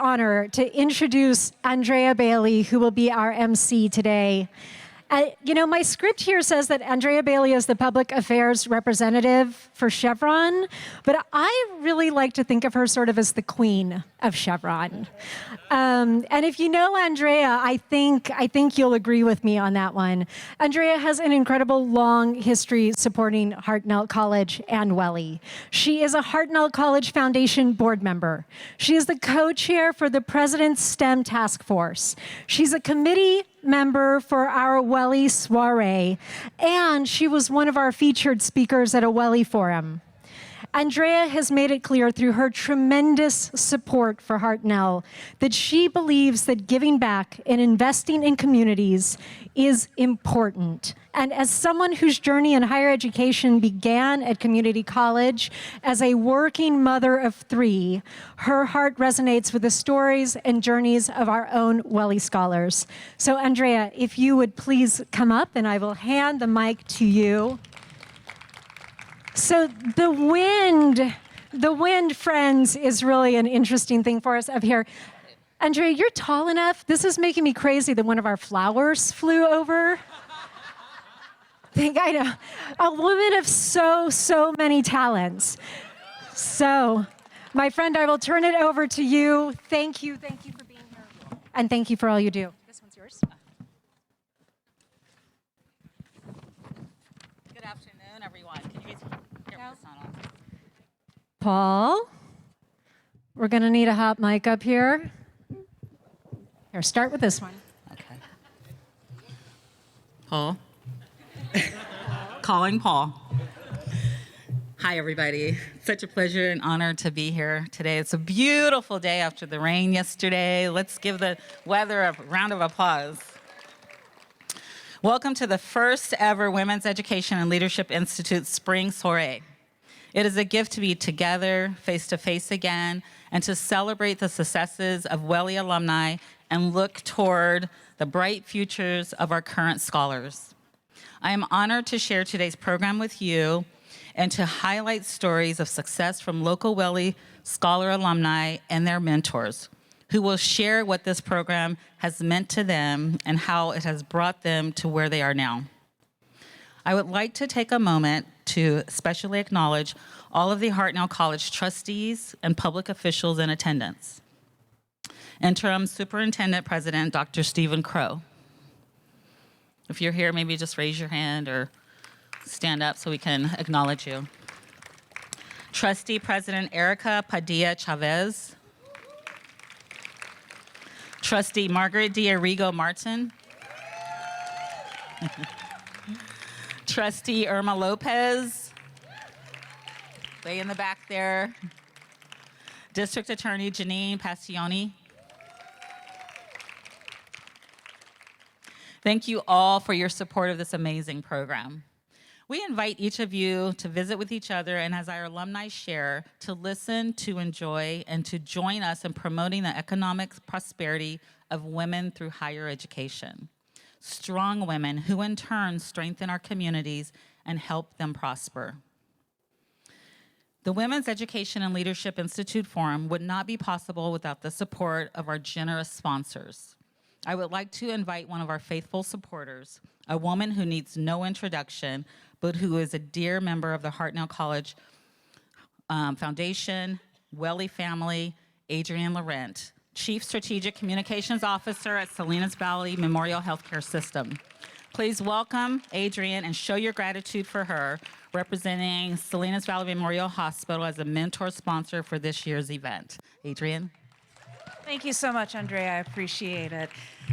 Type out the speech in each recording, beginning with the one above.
honor to introduce Andrea Bailey, who will be our MC today. You know, my script here says that Andrea Bailey is the public affairs representative for Chevron, but I really like to think of her sort of as the queen of Chevron. And if you know Andrea, I think you'll agree with me on that one. Andrea has an incredible long history supporting Hartnell College and WELI. She is a Hartnell College Foundation board member. She is the co-chair for the President's STEM Task Force. She's a committee member for our WELI soiree, and she was one of our featured speakers at a WELI forum. Andrea has made it clear through her tremendous support for Hartnell that she believes that giving back and investing in communities is important. And as someone whose journey in higher education began at community college as a working mother of 3, her heart resonates with the stories and journeys of our own WELI scholars. So Andrea, if you would please come up, and I will hand the mic to you. So the wind, friends, is really an interesting thing for us up here. Andrea, you're tall enough. This is making me crazy that one of our flowers flew over. I know, a woman of so many talents. So, my friend, I will turn it over to you. Thank you for being here. And thank you for all you do. This one's yours. Good afternoon, everyone. Can you guys hear me? Paul, we're going to need a hot mic up here. Here, start with this one. Okay. Paul. Calling Paul. Hi, everybody. Such a pleasure and honor to be here today. It's a beautiful day after the rain yesterday. Let's give the weather a round of applause. Welcome to the first ever Women's Education and Leadership Institute Spring Soiree. It is a gift to be together, face-to-face again, and to celebrate the successes of WELI alumni and look toward the bright futures of our current scholars. I am honored to share today's program with you and to highlight stories of success from local WELI scholar alumni and their mentors, who will share what this program has meant to them and how it has brought them to where they are now. I would like to take a moment to especially acknowledge all of the Hartnell College trustees and public officials in attendance. Interim Superintendent President Dr. Stephen Crow. If you're here, maybe just raise your hand or stand up so we can acknowledge you. Trustee President Erica Padilla Chavez. Trustee Margaret D'Arrigo Martin. Trustee Irma Lopez, way in the back there. District Attorney Janine Pastioni. Thank you all for your support of this amazing program. We invite each of you to visit with each other and, as our alumni share, to listen, to enjoy, and to join us in promoting the economic prosperity of women through higher education. Strong women who in turn strengthen our communities and help them prosper. The Women's Education and Leadership Institute Forum would not be possible without the support of our generous sponsors. I would like to invite one of our faithful supporters, a woman who needs no introduction, but who is a dear member of the Hartnell College Foundation, WELI family, Adrienne Laurent, Chief Strategic Communications Officer at Salinas Valley Memorial Healthcare System. Please welcome Adrienne and show your gratitude for her, representing Salinas Valley Memorial Hospital as a mentor sponsor for this year's event. Adrienne. Thank you so much, Andrea. I appreciate it.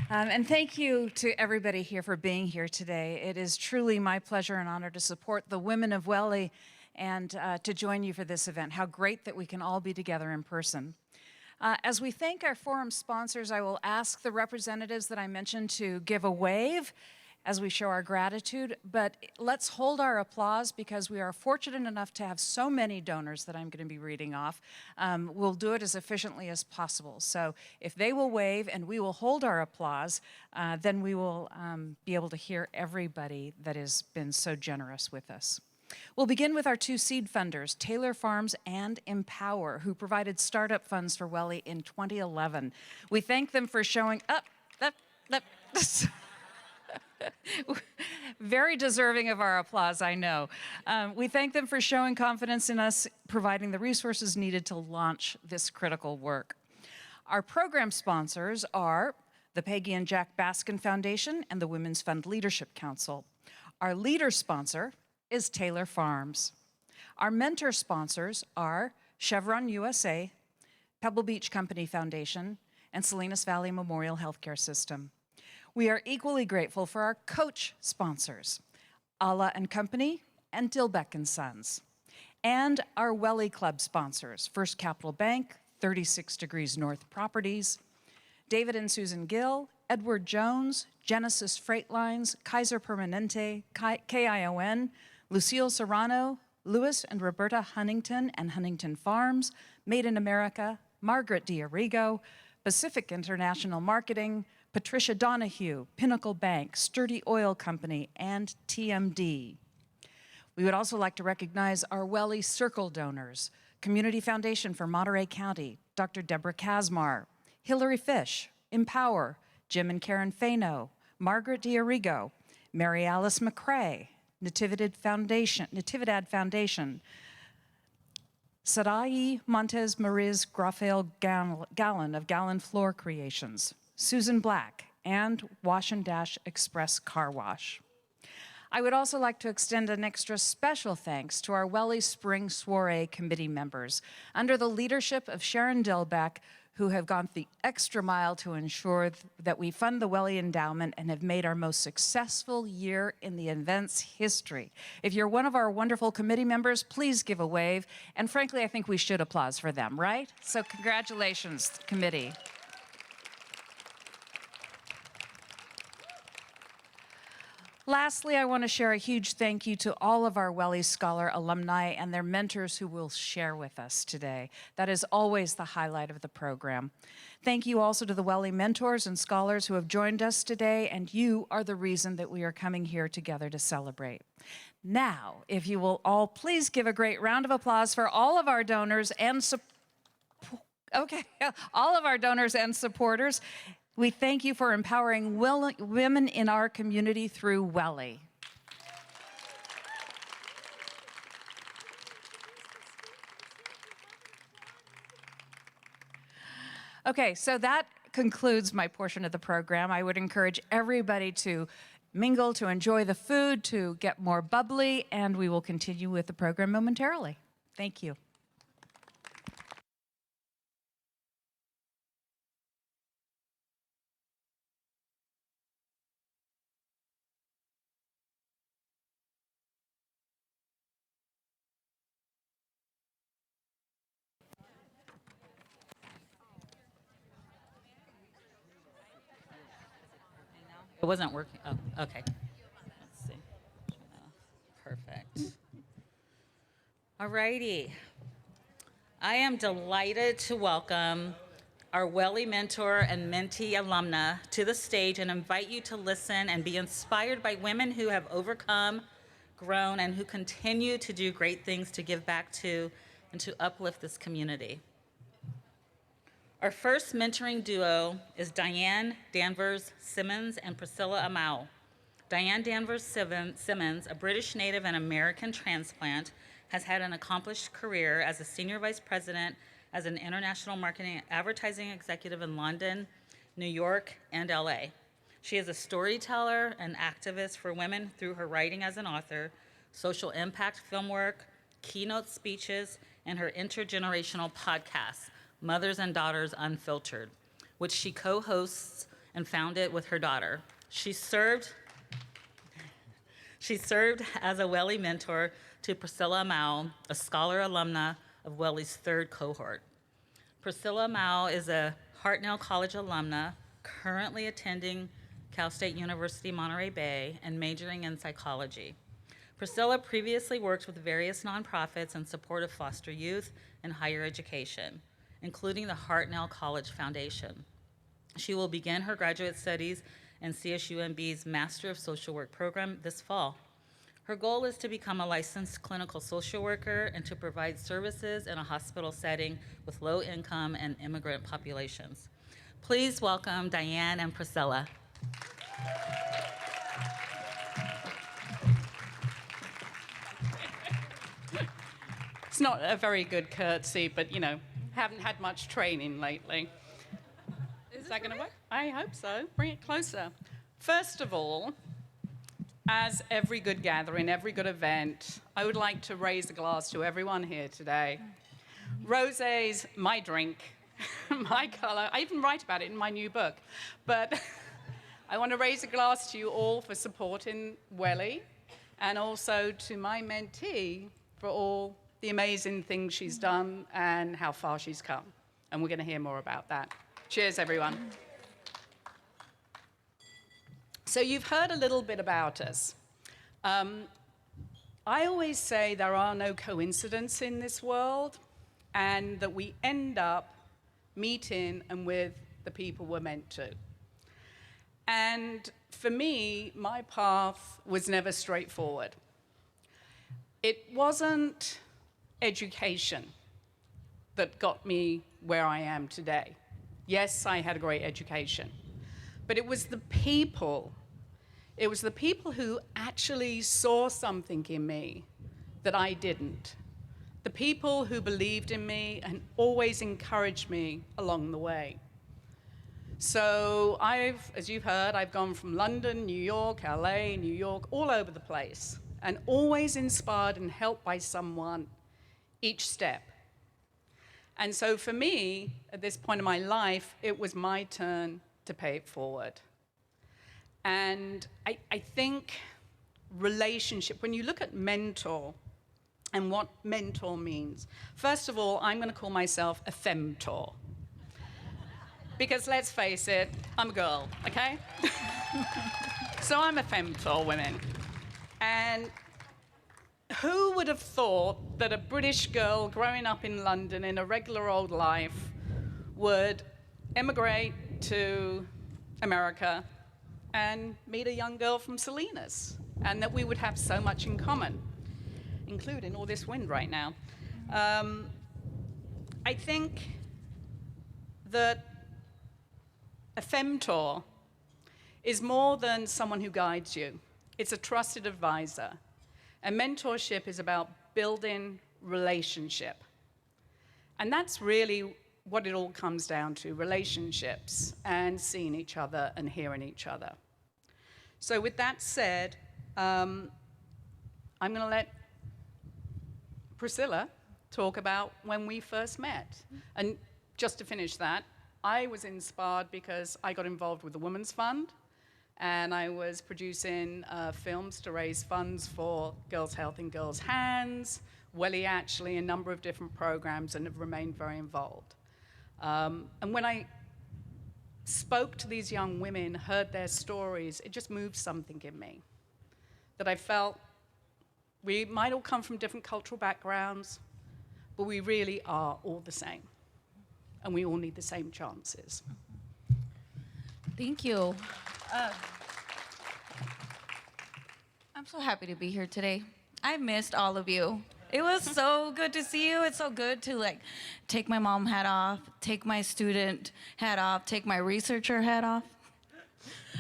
And thank you to everybody here for being here today. It is truly my pleasure and honor to support the women of WELI and to join you for this event. How great that we can all be together in person. As we thank our forum sponsors, I will ask the representatives that I mentioned to give a wave as we show our gratitude, but let's hold our applause because we are fortunate enough to have so many donors that I'm going to be reading off. We'll do it as efficiently as possible. So if they will wave and we will hold our applause, then we will be able to hear everybody that has been so generous with us. We'll begin with our two seed funders, Taylor Farms and Empower, who provided startup funds for WELI in 2011. We thank them for showing up. Very deserving of our applause, I know. We thank them for showing confidence in us, providing the resources needed to launch this critical work. Our program sponsors are the Peggy and Jack Baskin Foundation and the Women's Fund Leadership Council. Our leader sponsor is Taylor Farms. Our mentor sponsors are Chevron USA, Pebble Beach Company Foundation, and Salinas Valley Memorial Healthcare System. We are equally grateful for our coach sponsors, Allah and Company and Dilbeck and Sons, and our WELI Club sponsors, First Capital Bank, 36 Degrees North Properties, David and Susan Gill, Edward Jones, Genesis Freight Lines, Kaiser Permanente, KION, Lucille Serrano, Louis and Roberta Huntington and Huntington Farms, Made in America, Margaret D'Arrigo, Pacific International Marketing, Patricia Donahue, Pinnacle Bank, Sturdy Oil Company, and TMD. We would also like to recognize our WELI Circle donors, Community Foundation for Monterey County, Dr. Deborah Kazmar, Hillary Fish, Empower, Jim and Karen Fano, Margaret D'Arrigo, Mary Alice McCrae, Natividad Foundation, Sarai Montez Mariz Grafael Gallon of Gallon Floor Creations, Susan Black, and Wash and Dash Express Car Wash. I would also like to extend an extra special thanks to our WELI Spring Soiree committee members, under the leadership of Sharon Delbeck, who have gone the extra mile to ensure that we fund the WELI Endowment and have made our most successful year in the event's history. If you're one of our wonderful committee members, please give a wave. And frankly, I think we should applause for them, right? So congratulations, committee. Lastly, I want to share a huge thank you to all of our WELI Scholar alumni and their mentors who will share with us today. That is always the highlight of the program. Thank you also to the WELI mentors and scholars who have joined us today, and you are the reason that we are coming here together to celebrate. Now, if you will all please give a great round of applause for all of our donors and supporters. We thank you for empowering women in our community through WELI. Okay, so that concludes my portion of the program. I would encourage everybody to mingle, to enjoy the food, to get more bubbly, and we will continue with the program momentarily. Thank you. It wasn't working. Oh, okay. Let's see. Perfect. All righty. I am delighted to welcome our WELI mentor and mentee alumna to the stage and invite you to listen and be inspired by women who have overcome, grown, and who continue to do great things to give back to and to uplift this community. Our first mentoring duo is Diane Danvers Simmons and Priscilla Amau. Diane Danvers Simmons, a British native and American transplant, has had an accomplished career as a senior vice president as an international marketing and advertising executive in London, New York, and LA. She is a storyteller and activist for women through her writing as an author, social impact film work, keynote speeches, and her intergenerational podcast, Mothers and Daughters Unfiltered, which she co-hosts and founded with her daughter. She served as a WELI mentor to Priscilla Mao, a scholar alumna of WELI's third cohort. Priscilla Mao is a Hartnell College alumna, currently attending Cal State University Monterey Bay and majoring in psychology. Priscilla previously worked with various nonprofits in support of foster youth and higher education, including the Hartnell College Foundation. She will begin her graduate studies in CSUMB's Master of Social Work program this fall. Her goal is to become a licensed clinical social worker and to provide services in a hospital setting with low income and immigrant populations. Please welcome Diane and Priscilla. It's not a very good curtsy, but you know, haven't had much training lately. Is that going to work? I hope so. Bring it closer. First of all, as every good gathering, every good event, I would like to raise a glass to everyone here today. Rosé's my drink, my color. I even write about it in my new book. But I want to raise a glass to you all for supporting WELI, and also to my mentee for all the amazing things she's done and how far she's come. And we're going to hear more about that. Cheers, everyone. So you've heard a little bit about us. I always say there are no coincidences in this world, and that we end up meeting and with the people we're meant to. And for me, my path was never straightforward. It wasn't education that got me where I am today. Yes, I had a great education, but it was the people. It was the people who actually saw something in me that I didn't. The people who believed in me and always encouraged me along the way. So as you've heard, I've gone from London, New York, LA, New York, all over the place, and always inspired and helped by someone each step. And so for me, at this point in my life, it was my turn to pay it forward. And I think relationship, when you look at mentor and what mentor means, first of all, I'm going to call myself a femtor. Because let's face it, I'm a girl, okay? So I'm a femtor, women. And who would have thought that a British girl growing up in London in a regular old life would emigrate to America and meet a young girl from Salinas, and that we would have so much in common, including all this wind right now. I think that a femtor is more than someone who guides you. It's a trusted advisor. And mentorship is about building relationship. And that's really what it all comes down to, relationships and seeing each other and hearing each other. So with that said, I'm going to let Priscilla talk about when we first met. And just to finish that, I was inspired because I got involved with the Women's Fund, and I was producing films to raise funds for Girls' Health in Girls' Hands, WELI actually, a number of different programs, and have remained very involved. And when I spoke to these young women, heard their stories, it just moved something in me. That I felt we might all come from different cultural backgrounds, but we really are all the same. And we all need the same chances. Thank you. I'm so happy to be here today. I missed all of you. It was so good to see you. It's so good to like take my mom hat off, take my student hat off, take my researcher hat off.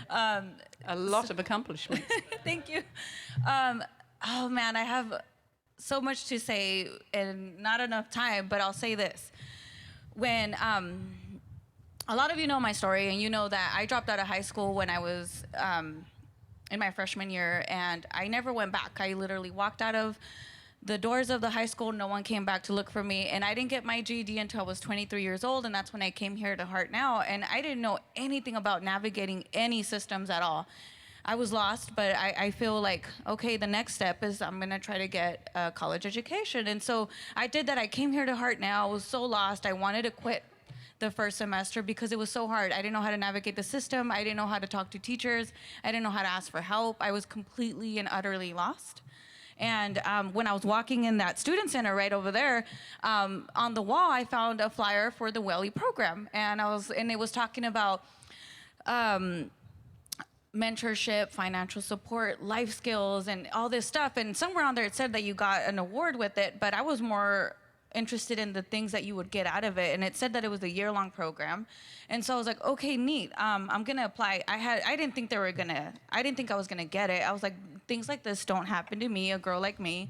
A lot of accomplishments. Thank you. Oh man, I have so much to say and not enough time, but I'll say this. When a lot of you know my story, and you know that I dropped out of high school when I was in my freshman year, and I never went back. I literally walked out of the doors of the high school. No one came back to look for me, and I didn't get my GED until I was 23 years old, and that's when I came here to Hartnell, and I didn't know anything about navigating any systems at all. I was lost, but I feel like, okay, the next step is I'm gonna try to get a college education. And so I did that. I came here to Hartnell. I was so lost. I wanted to quit the first semester because it was so hard. I didn't know how to navigate the system. I didn't know how to talk to teachers. I didn't know how to ask for help. I was completely and utterly lost. And when I was walking in that student center right over there, on the wall, I found a flyer for the WELI program. And it was talking about mentorship, financial support, life skills, and all this stuff. And somewhere on there it said that you got an award with it, but I was more interested in the things that you would get out of it. And it said that it was a year-long program. And so I was like, okay, neat. I'm gonna apply. I didn't think I was gonna get it. I was like, things like this don't happen to me, a girl like me.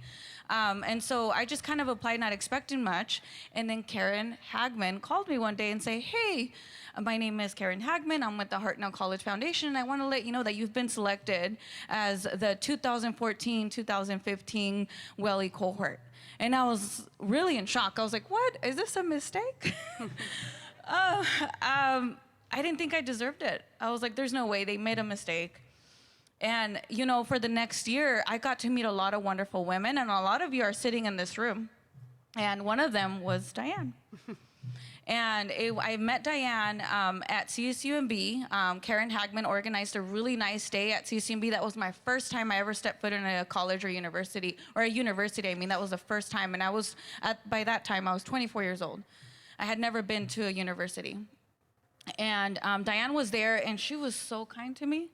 And so I just kind of applied, not expecting much. And then Karen Hagman called me one day and say, hey, my name is Karen Hagman. I'm with the Hartnell College Foundation, and I want to let you know that you've been selected as the 2014-2015 WELI cohort. And I was really in shock. I was like, what? Is this a mistake? I didn't think I deserved it. I was like, there's no way. They made a mistake. And, for the next year, I got to meet a lot of wonderful women, and a lot of you are sitting in this room. And one of them was Diane. And I met Diane at CSUMB. Karen Hagman organized a really nice day at CSUMB. That was my first time I ever stepped foot in a college or university, that was the first time. And by that time, I was 24 years old. I had never been to a university. And Diane was there, and she was so kind to me.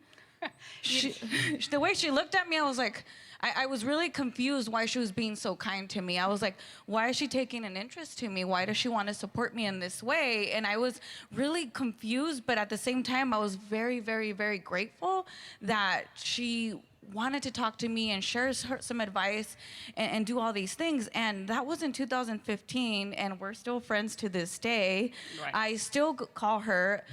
The way she looked at me, I was like, I was really confused why she was being so kind to me. I was like, why is she taking an interest to me? Why does she want to support me in this way? And I was really confused, but at the same time, I was very, very, very grateful that she wanted to talk to me and share some advice and do all these things. And that was in 2015, and we're still friends to this day. Right. I still call her,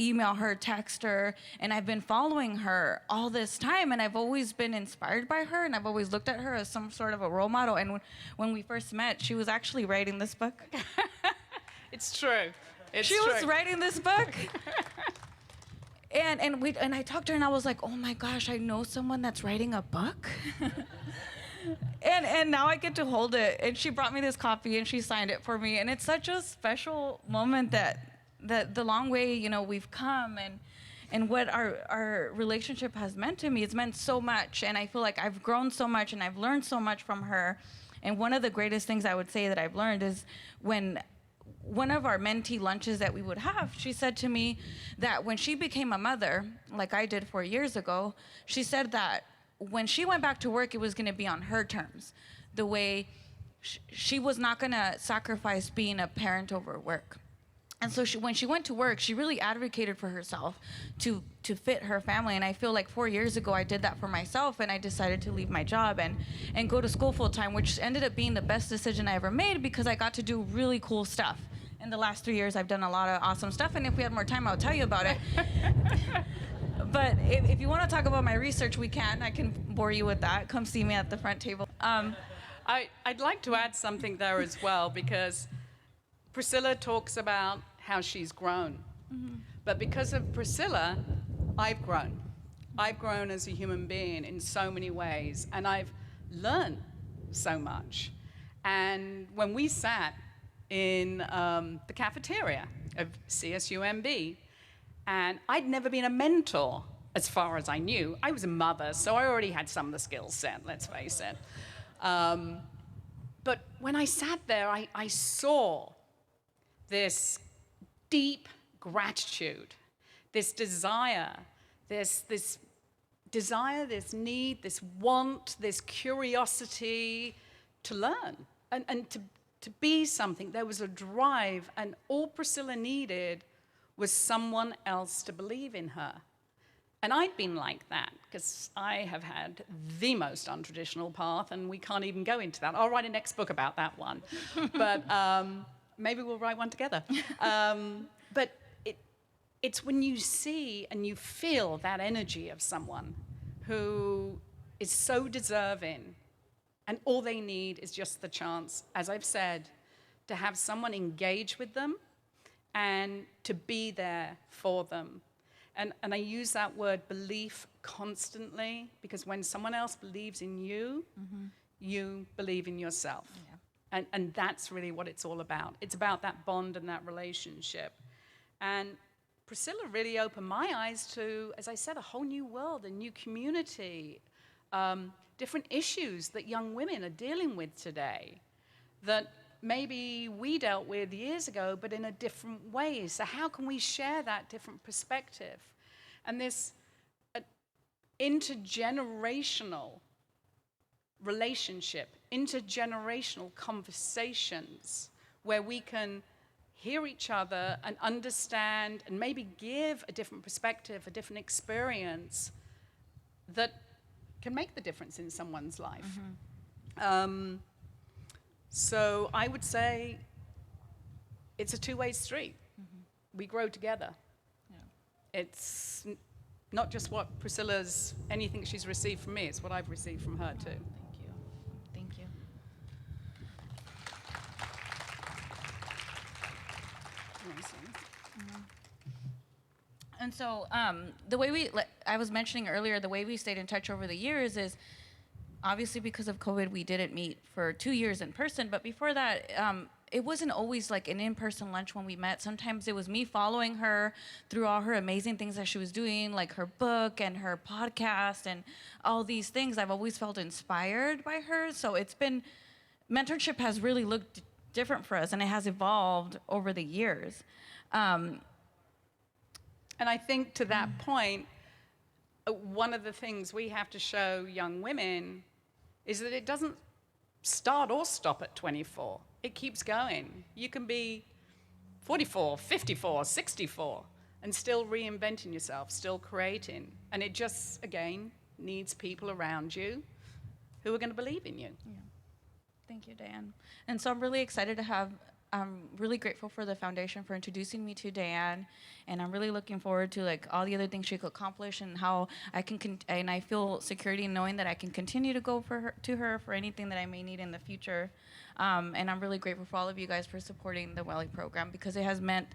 email her, text her, and I've been following her all this time, and I've always been inspired by her, and I've always looked at her as some sort of a role model. And when we first met, she was actually writing this book. It's true. She was writing this book. And I talked to her, and I was like, oh my gosh, I know someone that's writing a book. And now I get to hold it. And she brought me this copy, and she signed it for me. And it's such a special moment that the long way, we've come, and what our relationship has meant to me. It's meant so much, and I feel like I've grown so much, and I've learned so much from her. And one of the greatest things I would say that I've learned is when one of our mentee lunches that we would have, she said to me that when she became a mother, like I did 4 years ago, she said that when she went back to work, it was going to be on her terms, the way she was not going to sacrifice being a parent over work. And so when she went to work, she really advocated for herself to fit her family. And I feel like 4 years ago, I did that for myself, and I decided to leave my job and go to school full time, which ended up being the best decision I ever made because I got to do really cool stuff. In the last 3 years, I've done a lot of awesome stuff, and if we had more time, I'll tell you about it. But if you want to talk about my research, we can. I can bore you with that. Come see me at the front table. I'd like to add something there as well, because Priscilla talks about how she's grown. Mm-hmm. But because of Priscilla, I've grown. I've grown as a human being in so many ways, and I've learned so much. And when we sat in the cafeteria of CSUMB, and I'd never been a mentor as far as I knew. I was a mother, so I already had some of the skills set, let's face it. But when I sat there, I saw this deep gratitude, this desire, this need, this want, this curiosity to learn and to be something. There was a drive, and all Priscilla needed was someone else to believe in her. And I'd been like that, because I have had the most untraditional path, and we can't even go into that. I'll write a next book about that one. But maybe we'll write one together. But it's when you see and you feel that energy of someone who is so deserving, and all they need is just the chance, as I've said, to have someone engage with them and to be there for them. And I use that word belief constantly, because when someone else believes in you, mm-hmm. you believe in yourself. Yeah. And that's really what it's all about. It's about that bond and that relationship. And Priscilla really opened my eyes to, as I said, a whole new world, a new community, different issues that young women are dealing with today that maybe we dealt with years ago, but in a different way. So how can we share that different perspective? And this intergenerational relationship, intergenerational conversations where we can hear each other and understand and maybe give a different perspective, a different experience that can make the difference in someone's life. So I would say it's a two-way street. We grow together. It's not just what Priscilla's, anything she's received from me, it's what I've received from her too. Thank you. And so the way I was mentioning earlier, the way we stayed in touch over the years is obviously because of COVID, we didn't meet for 2 years in person. But before that, it wasn't always like an in-person lunch when we met. Sometimes it was me following her through all her amazing things that she was doing, like her book and her podcast and all these things. I've always felt inspired by her. So mentorship has really looked different for us, and it has evolved over the years. And I think to that point, one of the things we have to show young women is that it doesn't start or stop at 24. It keeps going. You can be 44, 54, 64, and still reinventing yourself, still creating. And it just, again, needs people around you who are going to believe in you. Yeah. Thank you, Diane. And so I'm really excited to have, I'm really grateful for the foundation for introducing me to Diane, and I'm really looking forward to like all the other things she could accomplish and how I can, and I feel security in knowing that I can continue to go to her for anything that I may need in the future. And I'm really grateful for all of you guys for supporting the WELI program, because it has meant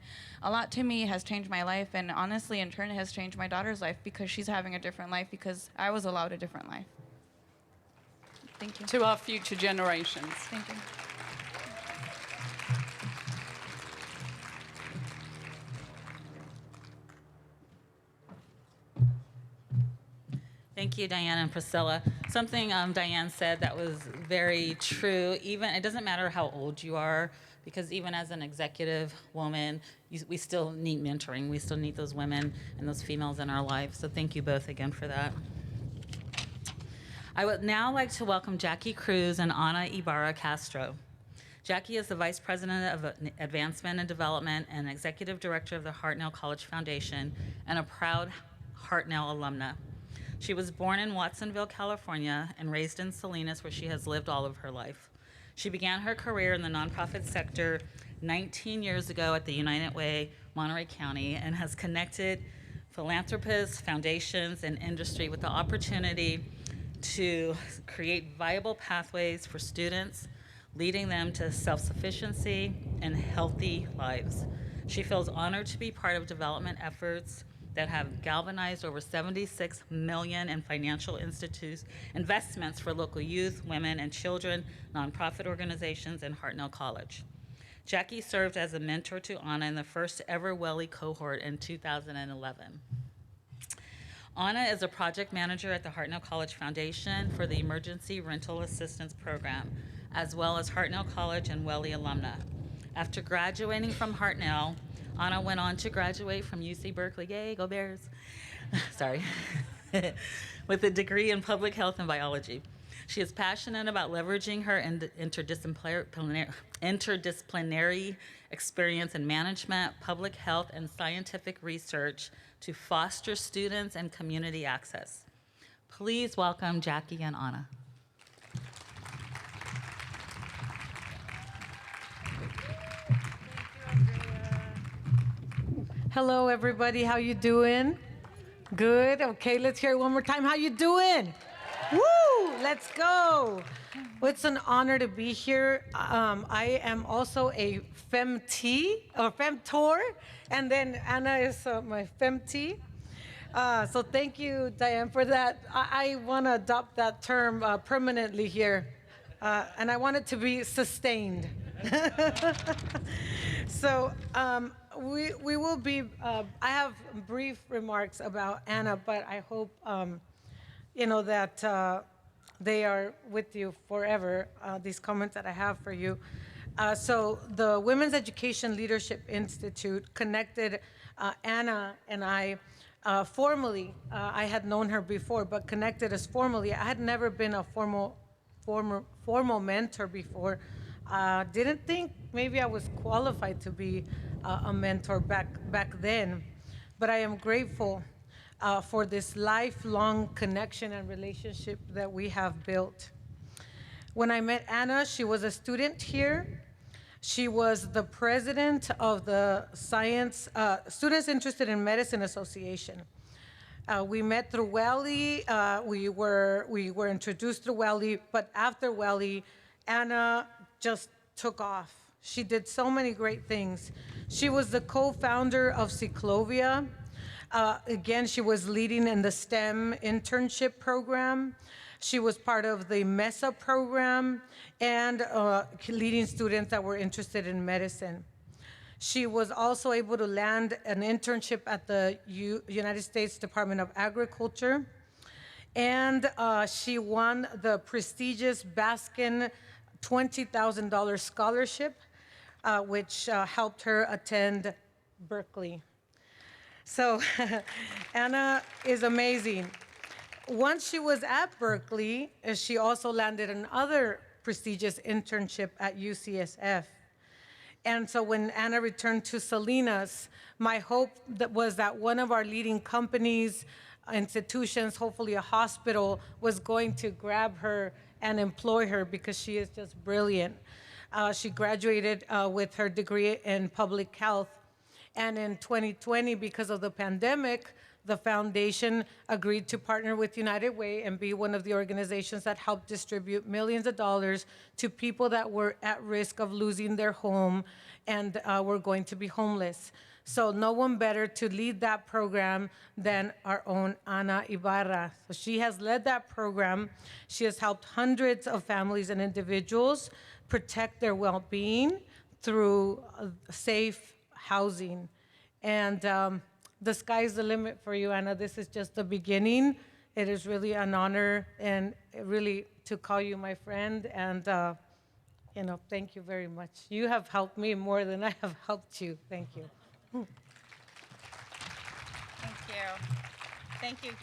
a lot to me. It has changed my life, and honestly, in turn, it has changed my daughter's life because she's having a different life because I was allowed a different life. Thank you. To our future generations. Thank you. Thank you, Diane and Priscilla. Something Diane said that was very true. Even it doesn't matter how old you are, because even as an executive woman, we still need mentoring. We still need those women and those females in our lives. So thank you both again for that. I would now like to welcome Jackie Cruz and Ana Ibarra Castro. Jackie is the Vice President of Advancement and Development and Executive Director of the Hartnell College Foundation and a proud Hartnell alumna. She was born in Watsonville, California, and raised in Salinas, where she has lived all of her life. She began her career in the nonprofit sector 19 years ago at the United Way, Monterey County, and has connected philanthropists, foundations, and industry with the opportunity to create viable pathways for students, leading them to self-sufficiency and healthy lives. She feels honored to be part of development efforts that have galvanized over $76 million in financial investments for local youth, women, and children, nonprofit organizations, and Hartnell College. Jackie served as a mentor to Ana in the first ever WELI cohort in 2011. Ana is a project manager at the Hartnell College Foundation for the Emergency Rental Assistance Program, as well as Hartnell College and WELI alumna. After graduating from Hartnell, Ana went on to graduate from UC Berkeley, yay, go Bears, sorry, with a degree in public health and biology. She is passionate about leveraging her interdisciplinary experience in management, public health, and scientific research to foster students and community access. Please welcome Jackie and Ana. Hello, everybody. How you doing? Good. Okay, let's hear it one more time. How you doing? Woo! Let's go. Well, it's an honor to be here. I am also a femtee or femtor, and then Ana is my femtee. So thank you, Diane, for that. I want to adopt that term permanently here, and I want it to be sustained. So we will be, I have brief remarks about Ana, but I hope, that they are with you forever, these comments that I have for you. So the Women's Education Leadership Institute connected Ana and I Formally, I had known her before, but connected as formally. I had never been a formal mentor before. Didn't think maybe I was qualified to be a mentor back then, but I am grateful for this lifelong connection and relationship that we have built. When I met Anna, she was a student here. She was the president of the Students Interested in Medicine Association. We met through WELI. We were introduced through WELI, but after WELI, Anna just took off. She did so many great things. She was the co-founder of Ciclovia. Again, she was leading in the STEM internship program. She was part of the MESA program and leading students that were interested in medicine. She was also able to land an internship at the United States Department of Agriculture. And she won the prestigious Baskin $20,000 scholarship, which helped her attend Berkeley. So Anna is amazing. Once she was at Berkeley, she also landed another prestigious internship at UCSF. And so when Anna returned to Salinas, my hope was that one of our leading companies, institutions, hopefully a hospital, was going to grab her and employ her because she is just brilliant. She graduated with her degree in public health. And in 2020, because of the pandemic, the foundation agreed to partner with United Way and be one of the organizations that helped distribute millions of dollars to people that were at risk of losing their home and were going to be homeless. So no one better to lead that program than our own Ana Ibarra. So she has led that program. She has helped hundreds of families and individuals protect their well-being through safe housing. And the sky's the limit for you, Anna. This is just the beginning. It is really an honor and really to call you my friend. And, thank you very much. You have helped me more than I have helped you. Thank you. Thank you. Thank you,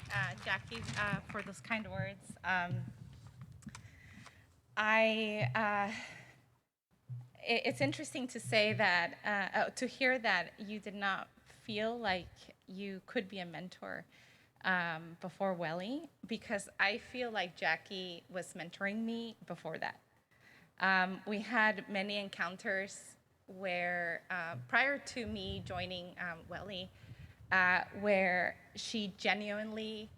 Jackie, for those kind words. It's interesting to say that, to hear that you did not feel like you could be a mentor before WELI, because I feel like Jackie was mentoring me before that. We had many encounters where, prior to me joining WELI, where she genuinely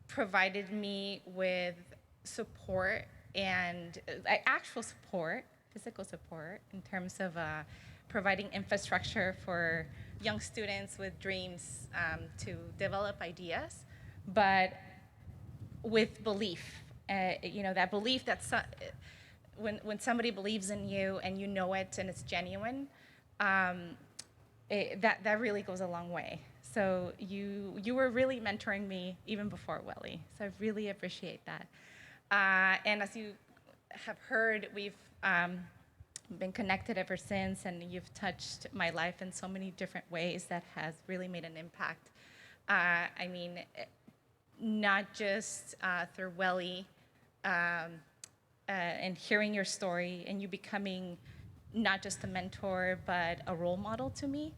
provided me with support and actual support, physical support, in terms of providing infrastructure for young students with dreams to develop ideas, but with belief. That belief that when somebody believes in you and you know it and it's genuine, that really goes a long way. So you were really mentoring me even before WELI. So I really appreciate that. And as you have heard, we've been connected ever since, and you've touched my life in so many different ways that has really made an impact. Not just through WELI and hearing your story and you becoming not just a mentor, but a role model to me,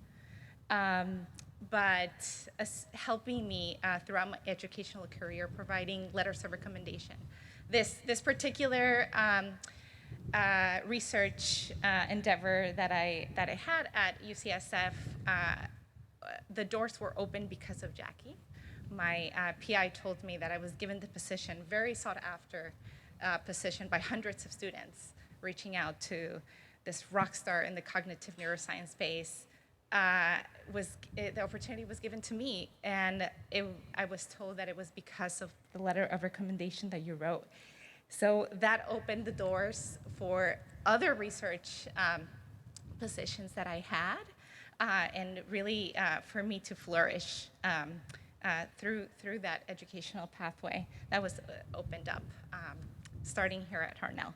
but helping me throughout my educational career, providing letters of recommendation. This particular research endeavor that I had at UCSF, the doors were open because of Jackie. My PI told me that I was given the position, very sought after position by hundreds of students reaching out to this rock star in the cognitive neuroscience space. The opportunity was given to me, and I was told that it was because of the letter of recommendation that you wrote. So that opened the doors for other research positions that I had, and really for me to flourish through that educational pathway that was opened up, starting here at Hartnell.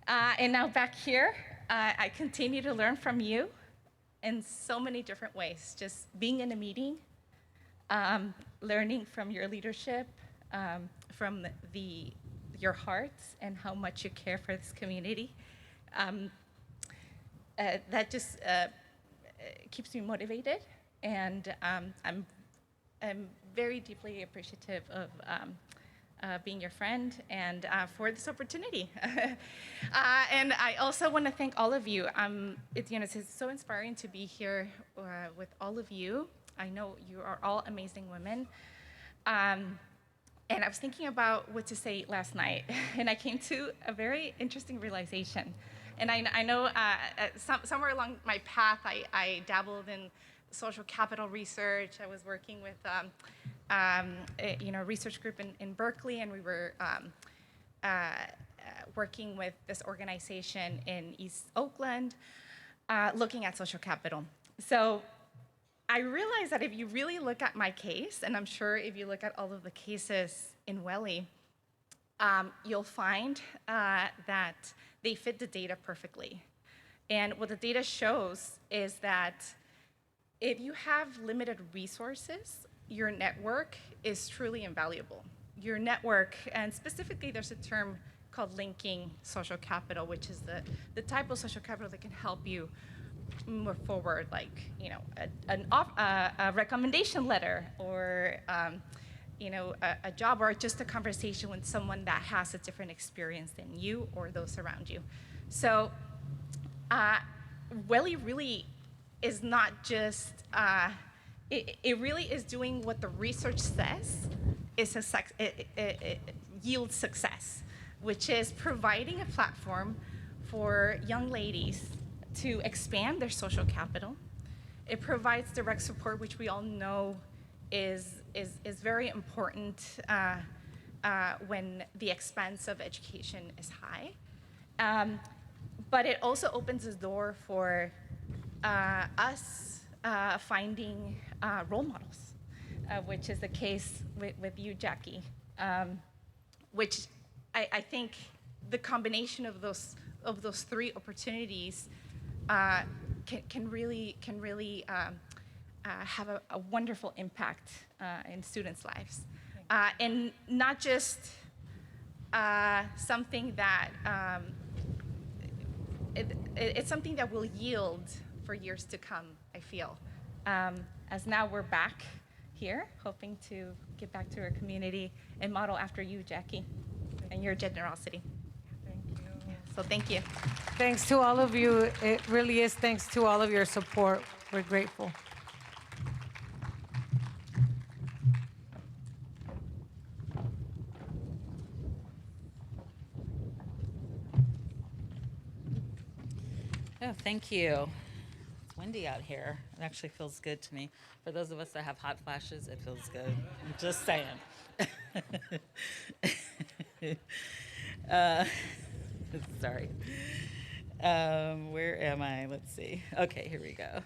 And now back here, I continue to learn from you in so many different ways. Just being in a meeting, learning from your leadership, from your hearts and how much you care for this community. That just keeps me motivated, and I'm very deeply appreciative of being your friend and for this opportunity. And I also want to thank all of you. It's so inspiring to be here with all of you. I know you are all amazing women. And I was thinking about what to say last night, and I came to a very interesting realization. And I know somewhere along my path, I dabbled in social capital research. I was working with a research group in Berkeley, and we were working with this organization in East Oakland, looking at social capital. So I realized that if you really look at my case, and I'm sure if you look at all of the cases in WELI, you'll find that they fit the data perfectly. And what the data shows is that if you have limited resources, your network is truly invaluable. Your network, and specifically there's a term called linking social capital, which is the type of social capital that can help you move forward, like a recommendation letter, or a job, or just a conversation with someone that has a different experience than you or those around you. So WELI really is not just, it really is doing what the research says is it yields success, which is providing a platform for young ladies to expand their social capital. It provides direct support, which we all know is very important when the expense of education is high. But it also opens the door for us finding role models, which is the case with you, Jackie, which I think the combination of those three opportunities can really have a wonderful impact in students' lives, and not just something that it's something that will yield for years to come, I feel. As now we're back here, hoping to get back to our community and model after you, Jackie, and your generosity. Thank you. So thank you. Thanks to all of you. It really is thanks to all of your support. We're grateful. Oh, thank you. It's windy out here. It actually feels good to me. For those of us that have hot flashes, it feels good. I'm just saying. Sorry. Where am I? Let's see. Okay, here we go.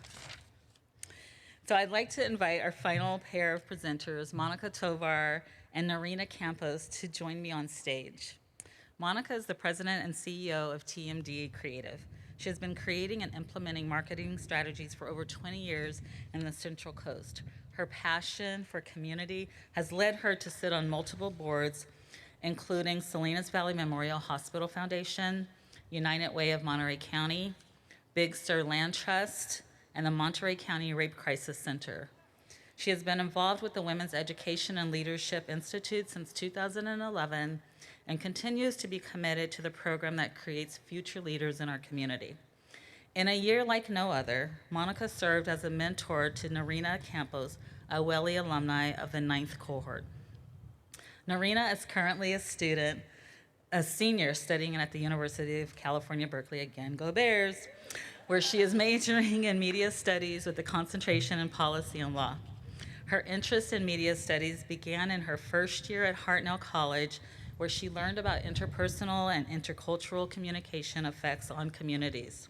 So I'd like to invite our final pair of presenters, Monica Tovar and Narina Campos, to join me on stage. Monica is the president and CEO of TMD Creative. She has been creating and implementing marketing strategies for over 20 years in the Central Coast. Her passion for community has led her to sit on multiple boards, including Salinas Valley Memorial Hospital Foundation, United Way of Monterey County, Big Sur Land Trust, and the Monterey County Rape Crisis Center. She has been involved with the Women's Education and Leadership Institute since 2011 and continues to be committed to the program that creates future leaders in our community. In a year like no other, Monica served as a mentor to Narina Campos, a WELI alumni of the 9th cohort. Narina is currently a senior studying at the University of California, Berkeley, again, go Bears, where she is majoring in media studies with a concentration in policy and law. Her interest in media studies began in her first year at Hartnell College, where she learned about interpersonal and intercultural communication effects on communities.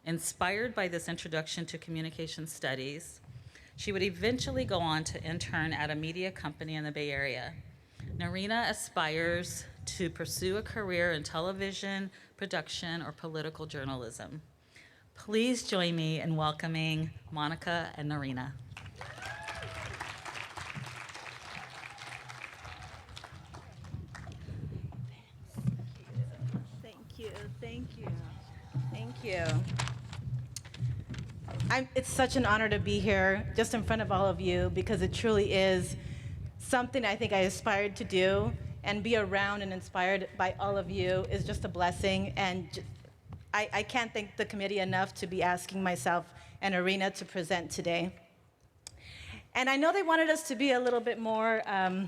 Inspired by this introduction to communication studies, she would eventually go on to intern at a media company in the Bay Area. Narina aspires to pursue a career in television, production, or political journalism. Please join me in welcoming Monica and Narina. you, thank you, thank you. It's such an honor to be here just in front of all of you because it truly is something I think I aspired to do, and be around and inspired by all of you is just a blessing. And I can't thank the committee enough to be asking myself and Arena to present today. And I know they wanted us to be a little bit more, I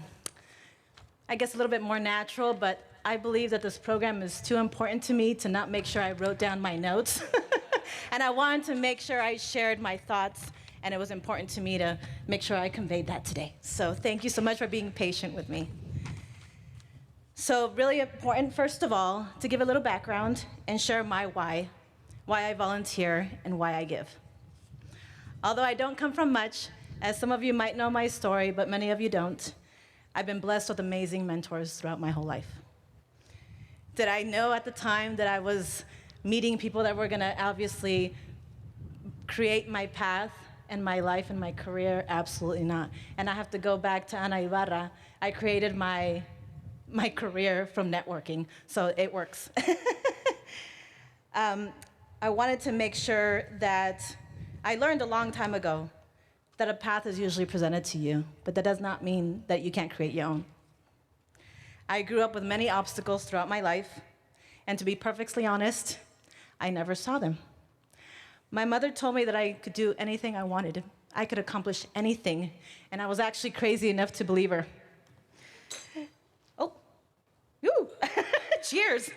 guess a little bit more natural, but I believe that this program is too important to me to not make sure I wrote down my notes. And I wanted to make sure I shared my thoughts, and it was important to me to make sure I conveyed that today. So thank you so much for being patient with me. So really important, first of all, to give a little background and share my why I volunteer, and why I give. Although I don't come from much, as some of you might know my story, but many of you don't, I've been blessed with amazing mentors throughout my whole life. Did I know at the time that I was meeting people that were gonna obviously create my path and my life and my career? Absolutely not. And I have to go back to Ana Ibarra. I created my career from networking, so it works. I wanted to make sure that I learned a long time ago that a path is usually presented to you, but that does not mean that you can't create your own. I grew up with many obstacles throughout my life, and to be perfectly honest, I never saw them. My mother told me that I could do anything I wanted. I could accomplish anything, and I was actually crazy enough to believe her. Oh, ooh, cheers.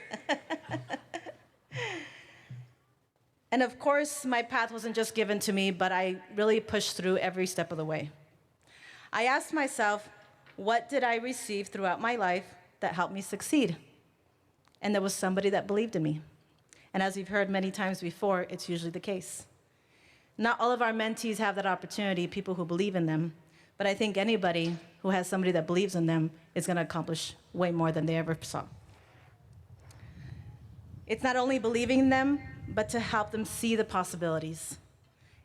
And of course, my path wasn't just given to me, but I really pushed through every step of the way. I asked myself, what did I receive throughout my life that helped me succeed? And there was somebody that believed in me. And as we've heard many times before, it's usually the case. Not all of our mentees have that opportunity, people who believe in them, but I think anybody who has somebody that believes in them is gonna accomplish way more than they ever saw. It's not only believing in them, but to help them see the possibilities,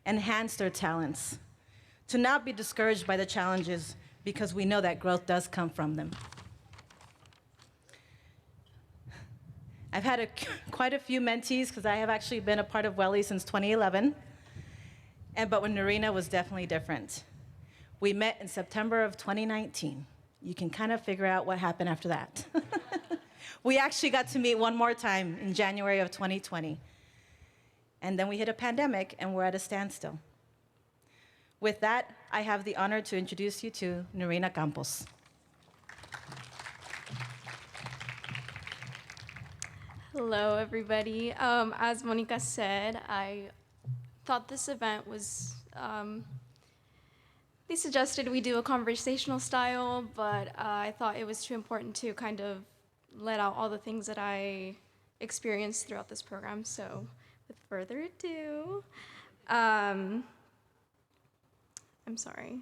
enhance their talents, to not be discouraged by the challenges, because we know that growth does come from them. I've had quite a few mentees, because I have actually been a part of WELI since 2011, but when Narina was definitely different. We met in September of 2019. You can kind of figure out what happened after that. We actually got to meet one more time in January of 2020. And then we hit a pandemic, and we're at a standstill. With that, I have the honor to introduce you to Narina Campos. Hello, everybody. As Monica said, I thought this event was, they suggested we do a conversational style, but I thought it was too important to kind of let out all the things that I experienced throughout this program. So with further ado, I'm sorry.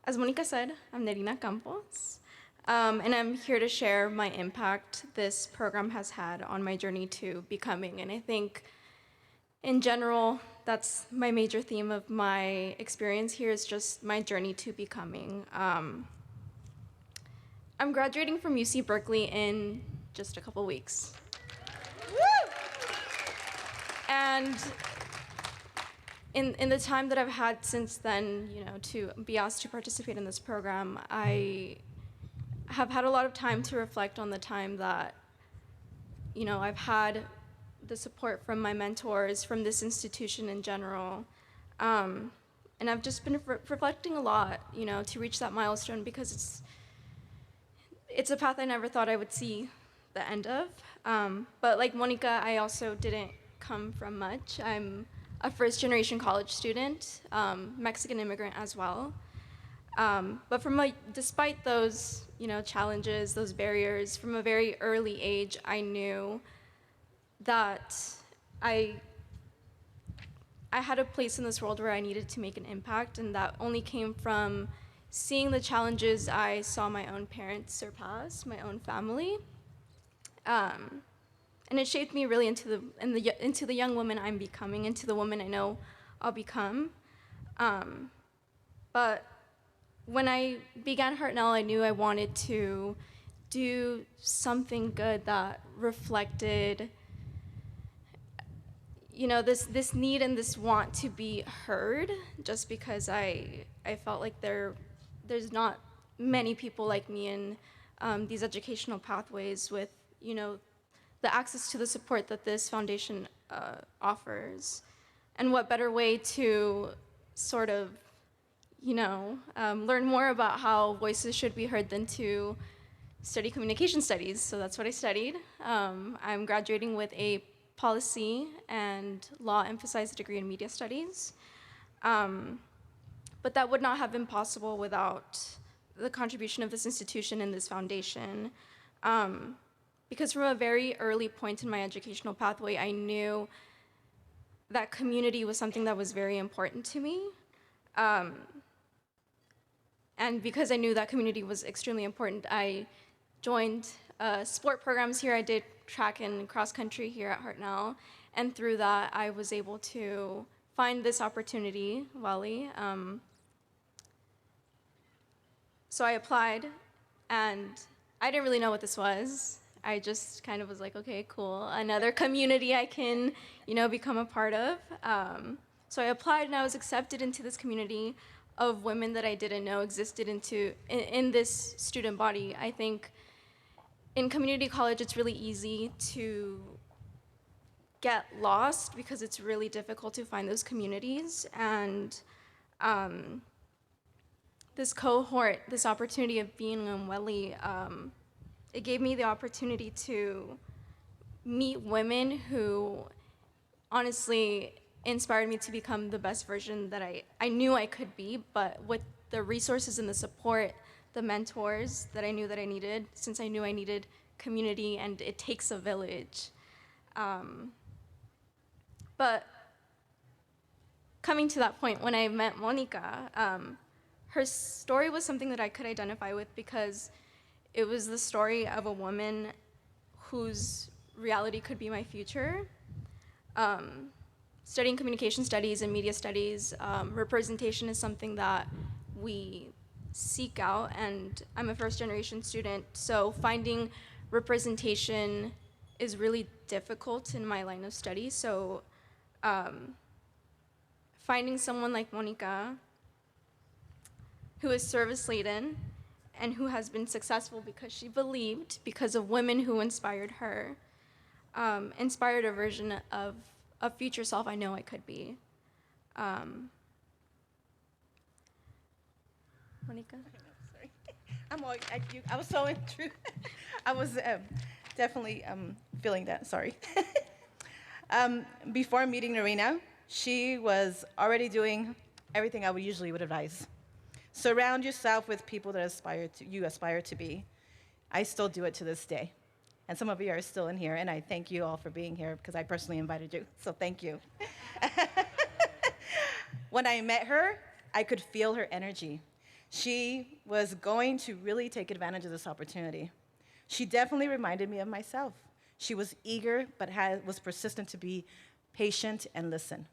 As Monica said, I'm Narina Campos, and I'm here to share my impact this program has had on my journey to becoming. And I think, in general, that's my major theme of my experience here, is just my journey to becoming. I'm graduating from UC Berkeley in just a couple weeks. Woo! And in the time that I've had since then, to be asked to participate in this program, I have had a lot of time to reflect on the time that, I've had the support from my mentors, from this institution in general. And I've just been reflecting a lot, to reach that milestone, because it's a path I never thought I would see the end of. But like Monica, I also didn't come from much. I'm a first-generation college student, Mexican immigrant as well. But despite those, challenges, those barriers, from a very early age, I knew that I had a place in this world where I needed to make an impact, and that only came from seeing the challenges I saw my own parents surpass, my own family. And it shaped me really into the young woman I'm becoming, into the woman I know I'll become. But when I began Hartnell, I knew I wanted to do something good that reflected, you know, this need and this want to be heard, just because I felt like there's not many people like me in these educational pathways with, you know, the access to the support that this foundation offers. And what better way to sort of, you know, learn more about how voices should be heard than to study communication studies. So that's what I studied. I'm graduating with a policy and law emphasized degree in media studies. But that would not have been possible without the contribution of this institution and this foundation. Because from a very early point in my educational pathway, I knew that community was something that was very important to me. And because I knew that community was extremely important, I joined sport programs here. I did track and cross country here at Hartnell. And through that, I was able to find this opportunity, WELI. So I applied, and I didn't really know what this was. I just kind of was like, okay, cool, another community I can, you know, become a part of. So I applied, and I was accepted into this community of women that I didn't know existed in this student body. I think in community college, it's really easy to get lost because it's really difficult to find those communities. And this cohort, this opportunity of being in WELI, it gave me the opportunity to meet women who honestly inspired me to become the best version that I knew I could be, but with the resources and the support, the mentors that I knew that I needed, since I knew I needed community and it takes a village. But coming to that point, when I met Monica, her story was something that I could identify with because it was the story of a woman whose reality could be my future. Studying communication studies and media studies, representation is something that we seek out, and I'm a first-generation student, so finding representation is really difficult in my line of study. So finding someone like Monica, who is service-laden and who has been successful because she believed, because of women who inspired her, inspired a version of a future self I know I could be. Monica? Sorry. I was so into I was definitely feeling that, sorry. Before meeting Narina, she was already doing everything I usually would advise. Surround yourself with people that you aspire to be. I still do it to this day. And some of you are still in here, and I thank you all for being here because I personally invited you, so thank you. When I met her, I could feel her energy. She was going to really take advantage of this opportunity. She definitely reminded me of myself. She was eager, but was persistent to be patient and listen.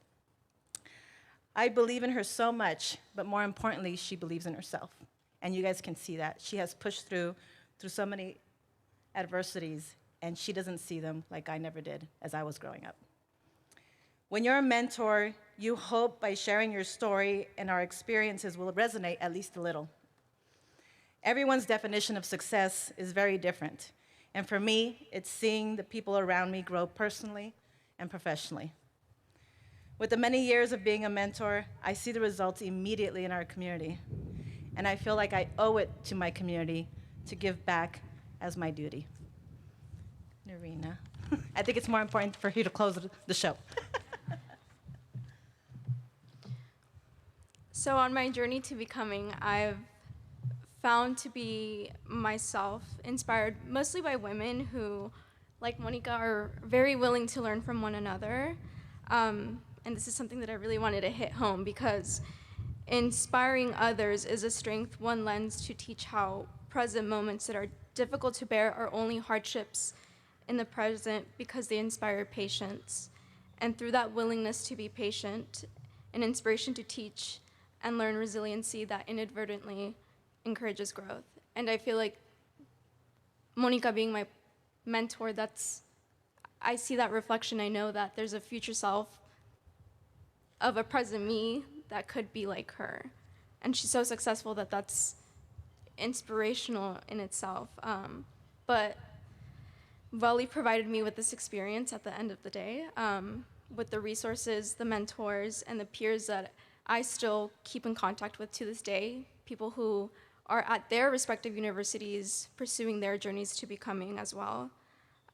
I believe in her so much, but more importantly, she believes in herself. And you guys can see that. She has pushed through so many adversities, and she doesn't see them like I never did as I was growing up. When you're a mentor, you hope by sharing your story and our experiences will resonate at least a little. Everyone's definition of success is very different. And for me, it's seeing the people around me grow personally and professionally. With the many years of being a mentor, I see the results immediately in our community. And I feel like I owe it to my community to give back as my duty. Narina, I think it's more important for you to close the show. So on my journey to becoming, I've found to be myself inspired mostly by women who, like Monica, are very willing to learn from one another. And this is something that I really wanted to hit home because inspiring others is a strength one lends to teach how present moments that are difficult to bear are only hardships in the present because they inspire patience. And through that willingness to be patient, an inspiration to teach and learn resiliency that inadvertently encourages growth. And I feel like Monica being my mentor, I see that reflection. I know that there's a future self of a present me that could be like her. And she's so successful that that's inspirational in itself. But WELI provided me with this experience at the end of the day, with the resources, the mentors, and the peers that I still keep in contact with to this day, people who are at their respective universities pursuing their journeys to becoming as well.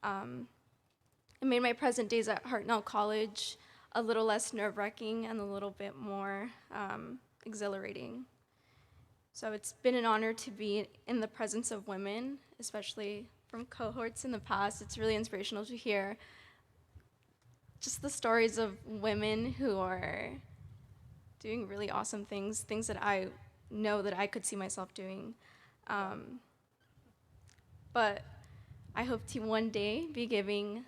It made my present days at Hartnell College a little less nerve-wracking and a little bit more exhilarating. So it's been an honor to be in the presence of women, especially from cohorts in the past. It's really inspirational to hear just the stories of women who are doing really awesome things, things that I know that I could see myself doing. But I hope to one day be giving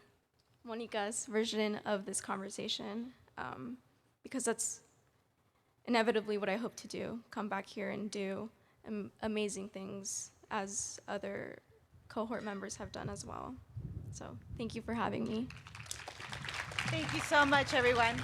Monica's version of this conversation, because that's inevitably what I hope to do, come back here and do amazing things as other cohort members have done as well. So thank you for having me. Thank you so much, everyone.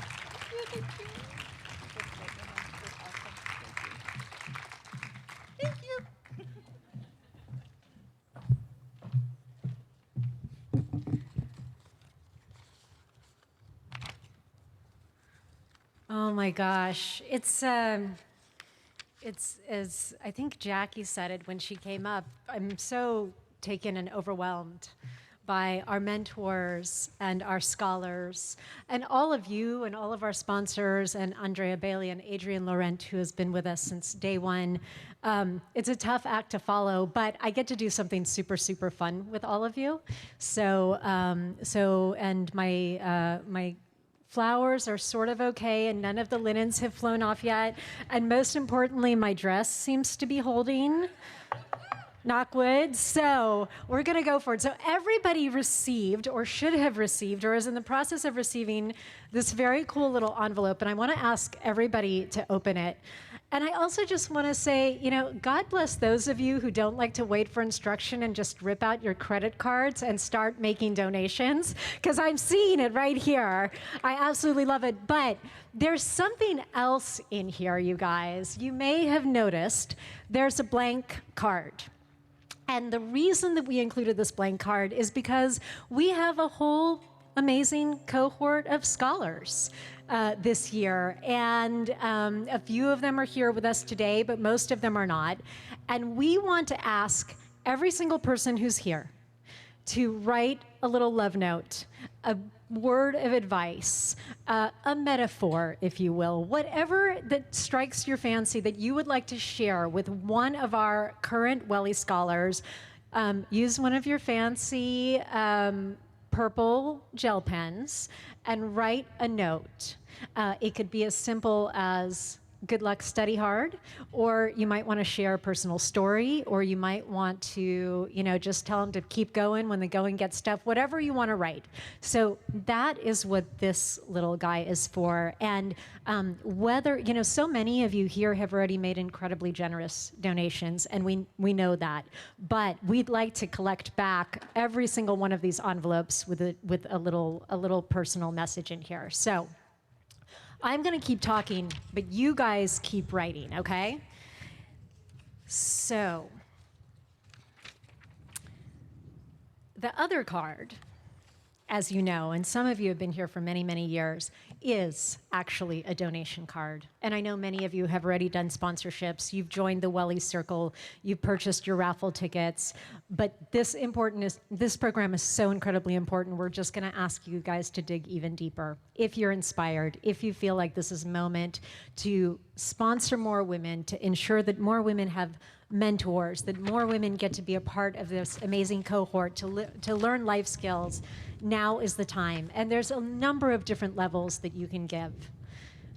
Oh my gosh, it's as I think Jackie said it when she came up. I'm so taken and overwhelmed by our mentors and our scholars and all of you and all of our sponsors and Andrea Bailey and Adrienne Laurent, who has been with us since day one. It's a tough act to follow, but I get to do something super, super fun with all of you. So, and my flowers are sort of okay, and none of the linens have flown off yet. And most importantly, my dress seems to be holding. Knock wood. So we're going to go for it. So everybody received, or should have received, or is in the process of receiving this very cool little envelope. And I want to ask everybody to open it. And I also just want to say, you know, God bless those of you who don't like to wait for instruction and just rip out your credit cards and start making donations, because I'm seeing it right here. I absolutely love it. But there's something else in here, you guys. You may have noticed there's a blank card. And the reason that we included this blank card is because we have a whole amazing cohort of scholars this year. And a few of them are here with us today, but most of them are not. And we want to ask every single person who's here to write a little love note, a word of advice, a metaphor, if you will, whatever that strikes your fancy that you would like to share with one of our current WELI scholars. Use one of your fancy purple gel pens and write a note. It could be as simple as good luck, study hard, or you might want to share a personal story, or you might want to, you know, just tell them to keep going when the going gets tough, whatever you want to write. So that is what this little guy is for. And whether, you know, so many of you here have already made incredibly generous donations, and we know that, but we'd like to collect back every single one of these envelopes with a little personal message in here. So I'm going to keep talking, but you guys keep writing, okay? So, the other card, as you know, and some of you have been here for many, many years, is actually a donation card. And I know many of you have already done sponsorships. You've joined the WELI Circle. You've purchased your raffle tickets. But this program is so incredibly important. We're just going to ask you guys to dig even deeper. If you're inspired, if you feel like this is a moment to sponsor more women, to ensure that more women have mentors, that more women get to be a part of this amazing cohort, to learn life skills, now is the time. And there's a number of different levels that you can give.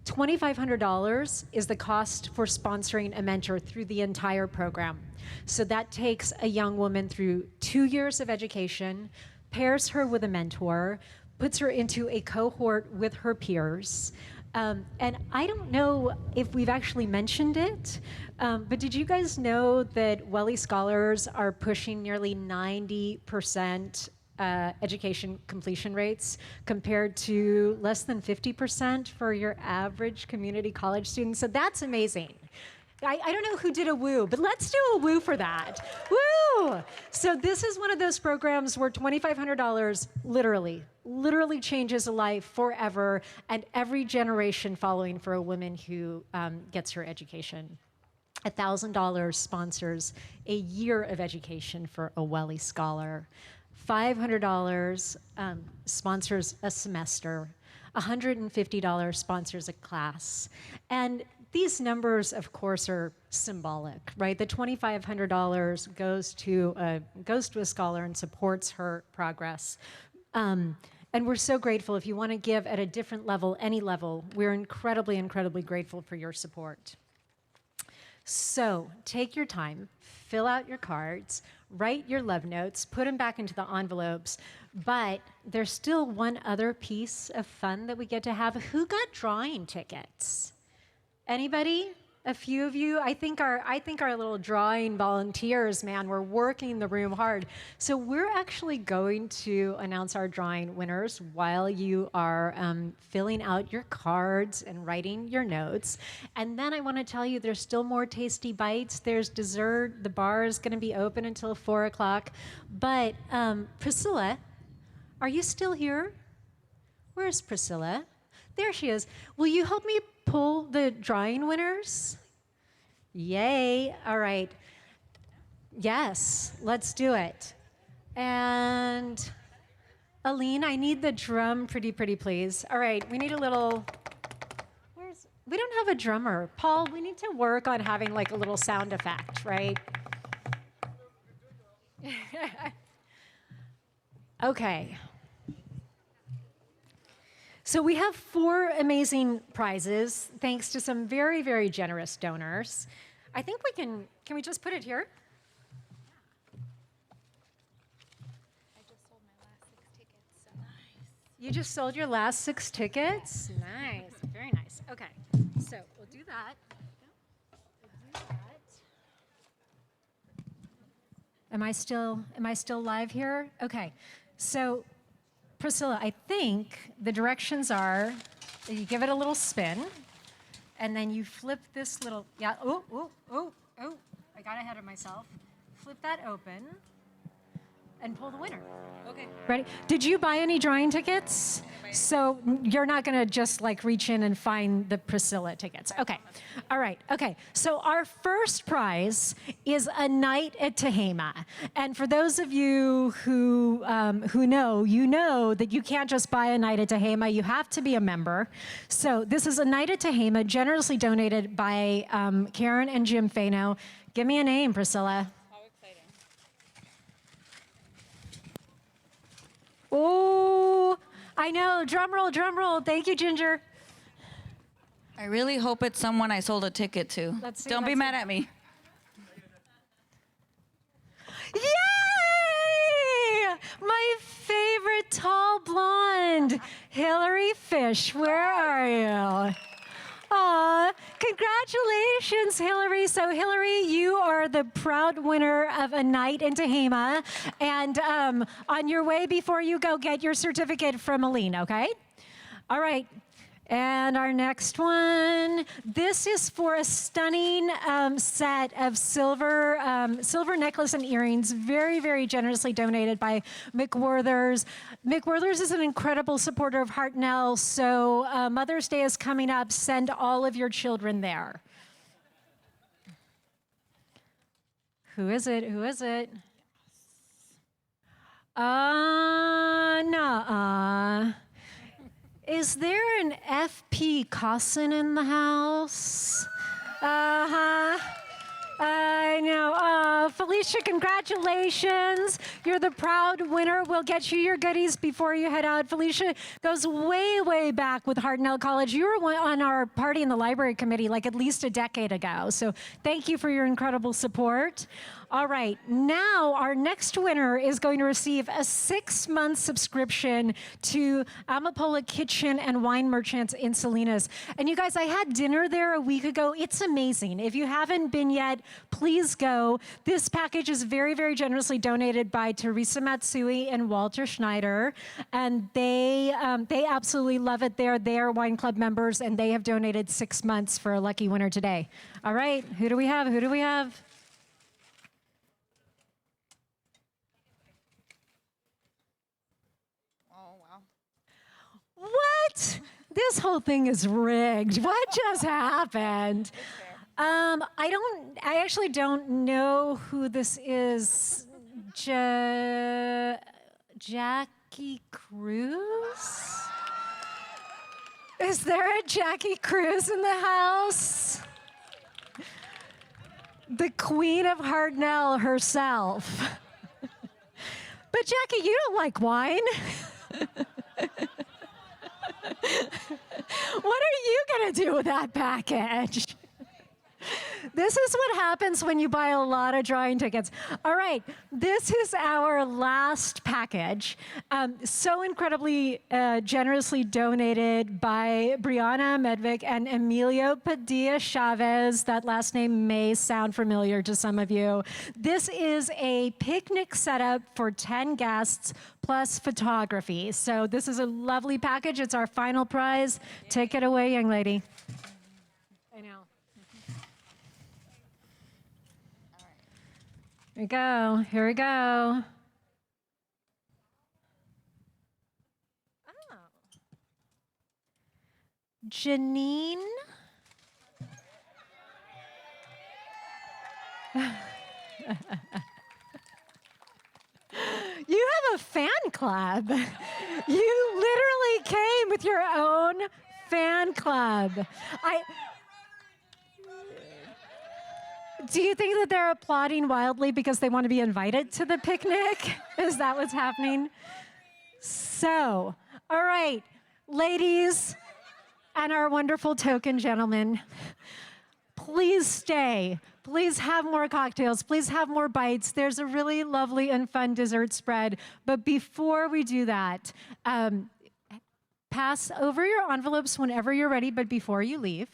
$2,500 is the cost for sponsoring a mentor through the entire program. So that takes a young woman through 2 years of education, pairs her with a mentor, puts her into a cohort with her peers, And I don't know if we've actually mentioned it, but did you guys know that WELI scholars are pushing nearly 90% education completion rates compared to less than 50% for your average community college student? So that's amazing. I don't know who did a woo, but let's do a woo for that. Woo! So this is one of those programs where $2,500 literally changes a life forever, and every generation following for a woman who gets her education. $1,000 sponsors a year of education for a WELI scholar. $500 sponsors a semester. $150 sponsors a class. And these numbers, of course, are symbolic, right? The $2,500 goes to a scholar and supports her progress. And we're so grateful. If you want to give at a different level, any level, we're incredibly, incredibly grateful for your support. So take your time, fill out your cards, write your love notes, put them back into the envelopes. But there's still one other piece of fun that we get to have. Who got drawing tickets? Anybody? A few of you? I think our little drawing volunteers, man, we're working the room hard. So we're actually going to announce our drawing winners while you are filling out your cards and writing your notes. And then I want to tell you there's still more tasty bites. There's dessert. The bar is going to be open until 4 o'clock. But Priscilla, are you still here? Where's Priscilla? There she is. Will you help me pull the drawing winners? Yay. All right. Yes, let's do it. And Aline, I need the drum pretty, please. All right, we need a little, we don't have a drummer. Paul, we need to work on having like a little sound effect, right? Okay. So we have 4 amazing prizes, thanks to some very, very generous donors. I think we can we just put it here? I just sold my last 6 tickets, so nice. You just sold your last 6 tickets? Nice, very nice. Okay, so we'll do that. Am I still live here? Okay, so Priscilla, I think the directions are that you give it a little spin, and then you flip this little, I got ahead of myself. Flip that open and pull the winner. Okay. Ready? Did you buy any drawing tickets? So you're not going to just like reach in and find the Priscilla tickets. Okay. All right. Okay. So our first prize is a night at Tehama. And for those of you who know, you know that you can't just buy a night at Tehama. You have to be a member. So this is a night at Tehama generously donated by Karen and Jim Fano. Give me a name, Priscilla. Oh, I know. Drum roll, drum roll. Thank you, Ginger. I really hope it's someone I sold a ticket to. Let's see, Don't be mad at me. Yay! My favorite tall blonde, Hillary Fish. Where are you? Aw, congratulations, Hillary. So, Hillary, you are the proud winner of a night in Tehama. And on your way, before you go, get your certificate from Aline, okay? All right. And our next one, this is for a stunning set of silver necklace and earrings, very, very generously donated by McWerthers. McWerthers is an incredible supporter of Hartnell, so Mother's Day is coming up. Send all of your children there. Who is it? Who is it? Nuh-uh. Is there an FP Cossin in the house? Uh-huh. I know. Felicia, congratulations. You're the proud winner. We'll get you your goodies before you head out. Felicia goes way, way back with Hartnell College. You were on our Party in the Library Committee like at least a decade ago. So thank you for your incredible support. All right, now our next winner is going to receive a 6-month subscription to Amapola Kitchen and Wine Merchants in Salinas. And you guys, I had dinner there a week ago. It's amazing. If you haven't been yet, please go. This package is very, very generously donated by Teresa Matsui and Walter Schneider. And they absolutely love it there. They are Wine Club members, and they have donated 6 months for a lucky winner today. All right, who do we have? Who do we have? What? This whole thing is rigged. What just happened? I actually don't know who this is. Jackie Cruz? Is there a Jackie Cruz in the house? The Queen of Hartnell herself. But Jackie, you don't like wine. What are you going to do with that package? This is what happens when you buy a lot of drawing tickets. All right, this is our last package. So incredibly generously donated by Brianna Medvick and Emilio Padilla Chavez. That last name may sound familiar to some of you. This is a picnic setup for 10 guests plus photography. So this is a lovely package. It's our final prize. Take it away, young lady. I know. Here we go. Here we go. Oh. Janine. You have a fan club. You literally came with your own fan club. Do you think that they're applauding wildly because they want to be invited to the picnic? Is that what's happening? So, all right, ladies and our wonderful token gentlemen, please stay. Please have more cocktails. Please have more bites. There's a really lovely and fun dessert spread. But before we do that, pass over your envelopes whenever you're ready, but before you leave.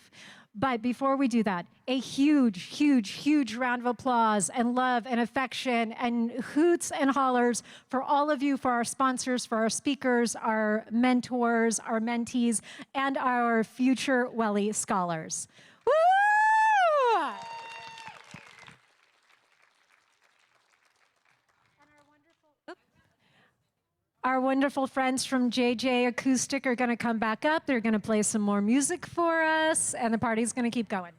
But before we do that, a huge, huge, huge round of applause and love and affection and hoots and hollers for all of you, for our sponsors, for our speakers, our mentors, our mentees, and our future WELI scholars. Woo! Our wonderful friends from JJ Acoustic are going to come back up. They're going to play some more music for us, and the party's going to keep going.